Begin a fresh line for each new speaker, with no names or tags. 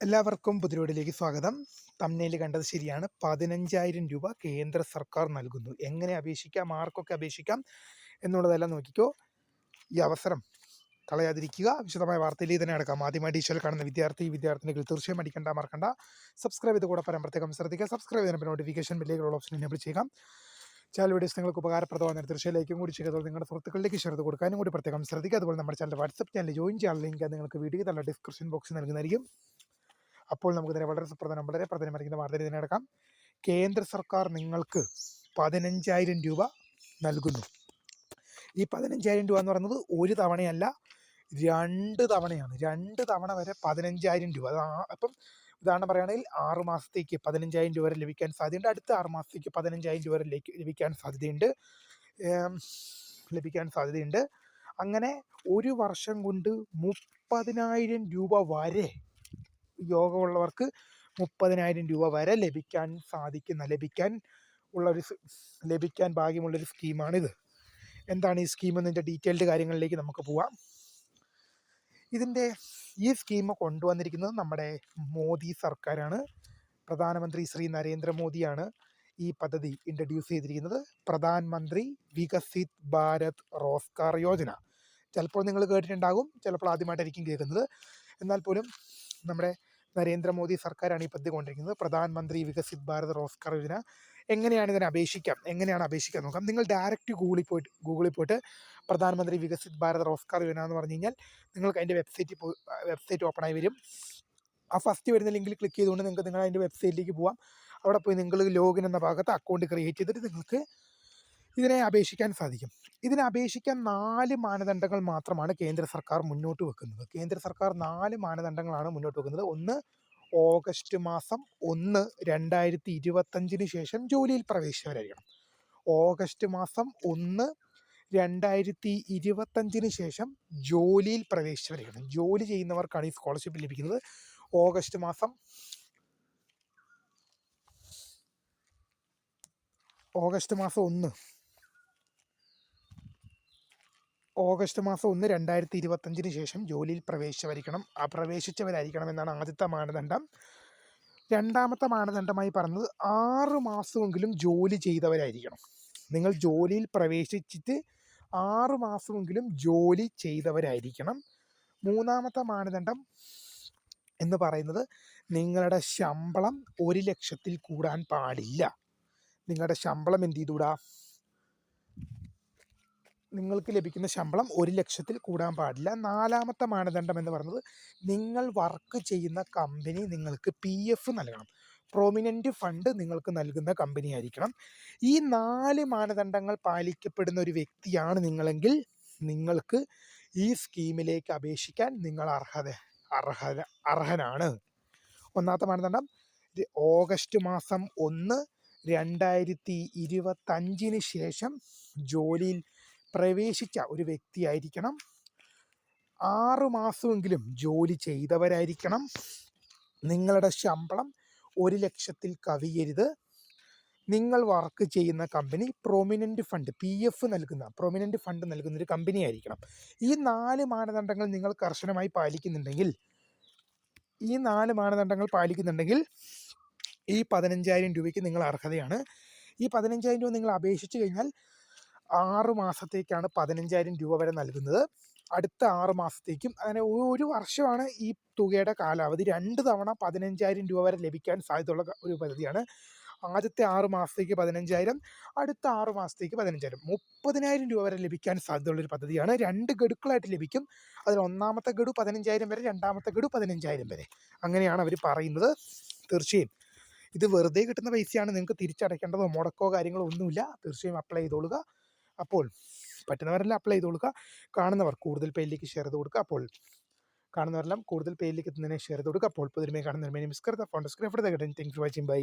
എല്ലാവർക്കും പുതിരോടിലേക്ക് സ്വാഗതം. തമ്മിൽ കണ്ടത് ശരിയാണ്. 15,000 രൂപ കേന്ദ്ര സർക്കാർ നൽകുന്നു. എങ്ങനെ അപേക്ഷിക്കാം, ആർക്കൊക്കെ അപേക്ഷിക്കാം എന്നുള്ളതെല്ലാം നോക്കിക്കോ. ഈ അവസരം കളയാതിരിക്കുക. വിശദമായ വാർത്തയിലേക്ക് തന്നെ നടക്കാം. ആദ്യമായി ടീച്ചറിൽ കാണുന്ന വിദ്യാർത്ഥിനികൾ തീർച്ചയായും മറക്കണ്ട. സബ്സ്ക്രൈബ് ചെയ്ത് കൂടെ പറയാൻ പ്രത്യേകം ശ്രദ്ധിക്കുക. സബ്സ്ക്രൈബ് ചെയ്യുന്ന നോട്ടിഫിക്കേഷൻ ബെല്ലിലുള്ള ഓപ്ഷൻ എനേബിൾ ചെയ്യാം. ചാനൽ വീഡിയോസ് നിങ്ങൾക്ക് ഉപകാരപ്രദമാകുന്ന തീർച്ചയായും ലൈക്കും കൂടി ചെയ്യുക. അതുപോലെ നിങ്ങളുടെ സുഹൃത്തുക്കളിലേക്ക് ഷെയർ ചെയ്ത് കൊടുക്കാനും കൂടി പ്രത്യേകം ശ്രദ്ധിക്കുക. അതുപോലെ നമ്മുടെ ചാനൽ വാട്സ്ആപ്പ് ചാനൽ ജോയിൻ ചെയ്യാൻ ലിങ്ക് നിങ്ങൾക്ക് വീഡിയോ തന്നെ ഡിസ്ക്രിപ്ഷൻ ബോക്സിൽ നൽകുന്നതായിരിക്കും. അപ്പോൾ നമുക്കിതിനെ വളരെ പ്രധാനമറിക്കുന്ന വാർത്തയിൽ തന്നെ എടുക്കാം. കേന്ദ്ര സർക്കാർ നിങ്ങൾക്ക് 15,000 രൂപ നൽകുന്നു. ഈ 15,000 രൂപ എന്ന് പറയുന്നത് ഒരു തവണയല്ല, 2 തവണയാണ്. 2 തവണ വരെ 15,000 രൂപ. അപ്പം ഉദാഹരണം പറയുകയാണെങ്കിൽ 6 മാസത്തേക്ക് 15,000 രൂപ വരെ ലഭിക്കാൻ സാധ്യതയുണ്ട്. അടുത്ത 6 മാസത്തേക്ക് 15,000 രൂപ വരെ ലഭിക്കാൻ സാധ്യതയുണ്ട്. അങ്ങനെ ഒരു വർഷം കൊണ്ട് 30,000 രൂപ വരെ യോഗമുള്ളവർക്ക് 30,000 രൂപ വരെ ലഭിക്കാൻ ഭാഗ്യമുള്ളൊരു സ്കീമാണിത്. എന്താണ് ഈ സ്കീം എന്നതിൻ്റെ ഡീറ്റെയിൽഡ് കാര്യങ്ങളിലേക്ക് നമുക്ക് പോവാം. ഈ സ്കീം കൊണ്ടുവന്നിരിക്കുന്നത് നമ്മുടെ മോദി സർക്കാരാണ്. പ്രധാനമന്ത്രി ശ്രീ നരേന്ദ്രമോദിയാണ് ഈ പദ്ധതി ഇൻട്രൊഡ്യൂസ് ചെയ്തിരിക്കുന്നത്. പ്രധാനമന്ത്രി വികസിത് ഭാരത് റോസ്ഗാർ യോജന. ചിലപ്പോൾ നിങ്ങൾ കേട്ടിട്ടുണ്ടാകും, ചിലപ്പോൾ ആദ്യമായിട്ടായിരിക്കും കേൾക്കുന്നത്. എന്നാൽ പോലും നമ്മുടെ നരേന്ദ്രമോദി സർക്കാരാണ് ഈ പദ്ധതി കൊണ്ടിരിക്കുന്നത്. പ്രധാനമന്ത്രി വികസിത് ഭാരത് റോസ്ഗാർ യോജന. എങ്ങനെയാണ് അപേക്ഷിക്കാൻ നോക്കാം. നിങ്ങൾ ഡയറക്റ്റ് ഗൂഗിളിൽ പോയിട്ട് പ്രധാനമന്ത്രി വികസിത് ഭാരത് റോസ്ഗാർ യോജന എന്ന് പറഞ്ഞു കഴിഞ്ഞാൽ നിങ്ങൾക്ക് അതിൻ്റെ വെബ്സൈറ്റ് ഓപ്പൺ ആയി വരും. ആ ഫസ്റ്റ് വരുന്ന ലിങ്കിൽ ക്ലിക്ക് ചെയ്തുകൊണ്ട് നിങ്ങൾ അതിൻ്റെ വെബ്സൈറ്റിലേക്ക് പോകാം. അവിടെ പോയി നിങ്ങൾ ലോഗിൻ എന്ന ഭാഗത്ത് അക്കൗണ്ട് ക്രിയേറ്റ് ചെയ്തിട്ട് നിങ്ങൾക്ക് ഇതിനെ അപേക്ഷിക്കാൻ സാധിക്കും. ഇതിനെ അപേക്ഷിക്കാൻ 4 മാനദണ്ഡങ്ങൾ മാത്രമാണ് കേന്ദ്ര സർക്കാർ മുന്നോട്ട് വെക്കുന്നത്. കേന്ദ്ര സർക്കാർ 4 മാനദണ്ഡങ്ങളാണ് മുന്നോട്ട് വെക്കുന്നത്. ഒന്ന്, ഓഗസ്റ്റ് മാസം 1, 2025 ശേഷം ജോലിയിൽ പ്രവേശിച്ചവരായിരിക്കണം. ഓഗസ്റ്റ് മാസം 1, 2025 ശേഷം ജോലിയിൽ പ്രവേശിച്ചവരായിരിക്കണം. ജോലി ചെയ്യുന്നവർക്കാണ് ഈ സ്കോളർഷിപ്പ് ലഭിക്കുന്നത്. ഓഗസ്റ്റ് മാസം 1, 2025 ശേഷം ജോലിയിൽ പ്രവേശിച്ചവരായിരിക്കണം എന്നാണ് ആദ്യത്തെ മാനദണ്ഡം. രണ്ടാമത്തെ മാനദണ്ഡമായി പറഞ്ഞത് 6 മാസമെങ്കിലും ജോലി ചെയ്തവരായിരിക്കണം. നിങ്ങൾ ജോലിയിൽ പ്രവേശിച്ചിട്ട് 6 മാസമെങ്കിലും ജോലി ചെയ്തവരായിരിക്കണം. മൂന്നാമത്തെ മാനദണ്ഡം എന്ന് പറയുന്നത് നിങ്ങളുടെ ശമ്പളം 1 ലക്ഷത്തിൽ കൂടാൻ പാടില്ല. നിങ്ങളുടെ ശമ്പളം എന്ത് ചെയ്തുകൂടാ? നിങ്ങൾക്ക് ലഭിക്കുന്ന ശമ്പളം 1 ലക്ഷത്തിൽ കൂടാൻ പാടില്ല. നാലാമത്തെ മാനദണ്ഡം എന്ന് പറയുന്നത് നിങ്ങൾ വർക്ക് ചെയ്യുന്ന കമ്പനി നിങ്ങൾക്ക് PF നൽകണം. പ്രൊമിനൻ്റ് ഫണ്ട് നിങ്ങൾക്ക് നൽകുന്ന കമ്പനി ആയിരിക്കണം. ഈ 4 മാനദണ്ഡങ്ങൾ പാലിക്കപ്പെടുന്ന ഒരു വ്യക്തിയാണ് നിങ്ങളെങ്കിൽ നിങ്ങൾക്ക് ഈ സ്കീമിലേക്ക് അപേക്ഷിക്കാൻ നിങ്ങൾ അർഹനാണ്. ഒന്നാമത്തെ മാനദണ്ഡം ഓഗസ്റ്റ് മാസം 1, 2025 ശേഷം ജോലിയിൽ പ്രവേശിച്ച ഒരു വ്യക്തിയായിരിക്കണം. 6 മാസമെങ്കിലും ജോലി ചെയ്തവരായിരിക്കണം. നിങ്ങളുടെ ശമ്പളം 1 ലക്ഷത്തിൽ കവിയരുത്. നിങ്ങൾ വർക്ക് ചെയ്യുന്ന കമ്പനി പ്രൊമിനൻ്റ് ഫണ്ട് PF നൽകുന്ന ഒരു കമ്പനി ആയിരിക്കണം. ഈ 4 മാനദണ്ഡങ്ങൾ നിങ്ങൾ കർശനമായി പാലിക്കുന്നുണ്ടെങ്കിൽ ഈ 15,000 രൂപയ്ക്ക് നിങ്ങൾ അർഹതയാണ്. ഈ 15,000 രൂപ നിങ്ങൾ അപേക്ഷിച്ച് കഴിഞ്ഞാൽ 6 മാസത്തേക്കാണ് 15,000 രൂപ വരെ നൽകുന്നത്. അടുത്ത 6 മാസത്തേക്കും, അങ്ങനെ ഒരു വർഷമാണ് ഈ തുകയുടെ കാലാവധി. 2 തവണ 15,000 രൂപ വരെ ലഭിക്കാൻ സാധ്യതയുള്ള ഒരു പദ്ധതിയാണ്. ആദ്യത്തെ 6 മാസത്തേക്ക് 15,000, അടുത്ത 6 മാസത്തേക്ക് 15,000, 30,000 രൂപ വരെ ലഭിക്കാൻ സാധ്യതയുള്ളൊരു പദ്ധതിയാണ്. 2 ഗഡുക്കളായിട്ട് ലഭിക്കും. അതിൽ ഒന്നാമത്തെ ഗഡു 15,000 വരെ, രണ്ടാമത്തെ ഗഡു 15,000 വരെ. അങ്ങനെയാണ് അവർ പറയുന്നത്. തീർച്ചയായും ഇത് വെറുതെ കിട്ടുന്ന പൈസയാണ്. നിങ്ങൾക്ക് തിരിച്ചടയ്ക്കേണ്ടതോ മുടക്കോ കാര്യങ്ങളോ ഒന്നുമില്ല. തീർച്ചയായും അപ്ലൈ ചെയ്തോളുക. അപ്പോൾ പറ്റുന്നവരെല്ലാം അപ്ലൈ ചെയ്ത് കൊടുക്കുക. കാണുന്നവർ കൂടുതൽ പേരിലേക്ക് ഷെയർ ചെയ്ത് കൊടുക്കുക. അപ്പോൾ കാണുന്നവരെല്ലാം കൂടുതൽ പേരിലേക്ക് എത്തുന്നതിനെ ഷെയർ ചെയ്ത് കൊടുക്കുക. അപ്പോൾ പുതിയ കാണുന്ന മിസ്കർ the phone describe thanks for watching. By.